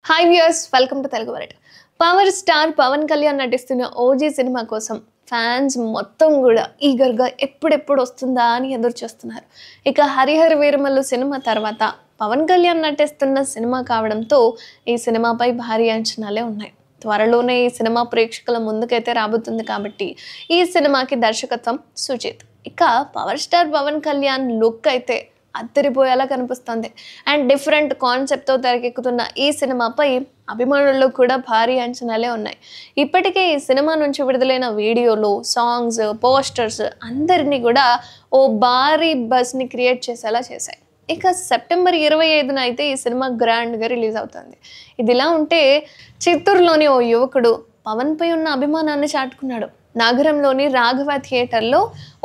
Hi viewers, welcome to Telugu world. Power star Pawan Kalyan నటిస్తున్న OG cinema కోసం fans మొత్తం కూడా ఈగర్గా ఎప్పుడెప్పుడు వస్తుందా అని ఎదురు చూస్తున్నారు. ఇక హరిహర వీరమల్లు సినిమా తర్వాత పవన్ కళ్యాణ్ నటిస్తున్న సినిమా కావడంతో ఈ సినిమాపై భారీ అంచనాలే ఉన్నాయి. త్వరలోనే ఈ సినిమా ప్రేక్షకుల ముందుకైతే రాబోతుంది కాబట్టి ఈ సినిమాకి దర్శకత్వం సుజిత్. ఇక power star Pawan Kalyan look అయితే అద్దరిపోయేలా కనిపిస్తుంది. అండ్ డిఫరెంట్ కాన్సెప్ట్తో తెరకెక్కుతున్న ఈ సినిమాపై అభిమానుల్లో కూడా భారీ అంచనాలే ఉన్నాయి. ఇప్పటికే ఈ సినిమా నుంచి విడుదలైన వీడియోలు, సాంగ్స్, పోస్టర్స్ అందరినీ కూడా ఓ భారీ బస్ని క్రియేట్ చేసేలా చేశాయి. ఇక సెప్టెంబర్ 25న అయితే ఈ సినిమా గ్రాండ్గా రిలీజ్ అవుతుంది. ఇదిలా ఉంటే చిత్తూరులోని ఓ యువకుడు పవన్పై ఉన్న అభిమానాన్ని చాటుకున్నాడు. నగరంలోని రాఘవ థియేటర్లో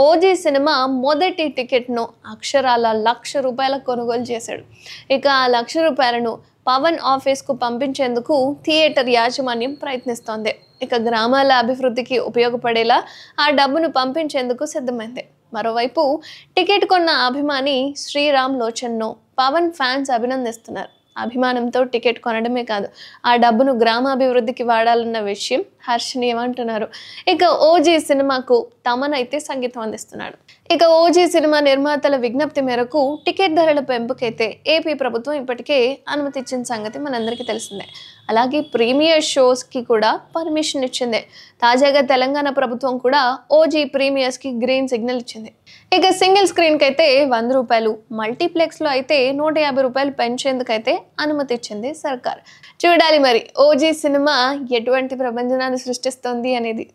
ఓజీ సినిమా మొదటి టికెట్ను అక్షరాల ₹1,00,000 కొనుగోలు చేశాడు. ఇక ఆ ₹1,00,000ను పవన్ ఆఫీస్కు పంపించేందుకు థియేటర్ యాజమాన్యం ప్రయత్నిస్తోంది. ఇక గ్రామాల అభివృద్ధికి ఉపయోగపడేలా ఆ డబ్బును పంపించేందుకు సిద్ధమైంది. మరోవైపు టికెట్ కొన్న అభిమాని శ్రీరామ్ లోచన్ను పవన్ ఫ్యాన్స్ అభినందిస్తున్నారు. అభిమానంతో టికెట్ కొనడమే కాదు, ఆ డబ్బును గ్రామాభివృద్ధికి వాడాలన్న విషయం హర్షణీయమంటున్నారు. ఇక ఓజీ సినిమాకు తమనైతే సంగీతం అందిస్తున్నాడు. ఇక ఓజీ సినిమా నిర్మాతల విజ్ఞప్తి మేరకు టికెట్ ధరల పెంపుకైతే ఏపీ ప్రభుత్వం ఇప్పటికే అనుమతి ఇచ్చిన సంగతి మనందరికీ తెలిసిందే. అలాగే ప్రీమియర్ షోస్కి కూడా పర్మిషన్ ఇచ్చింది. తాజాగా తెలంగాణ ప్రభుత్వం కూడా ఓజీ ప్రీమియర్స్కి గ్రీన్ సిగ్నల్ ఇచ్చింది. ఇక సింగిల్ స్క్రీన్కి అయితే ₹100, మల్టీప్లెక్స్లో అయితే ₹150 పెంచేందుకైతే అనుమతి ఇచ్చింది సర్కార్. చూడాలి మరి ఓజీ సినిమా ఎటువంటి ప్రపంచనాన్ని సృష్టిస్తోంది అనేది.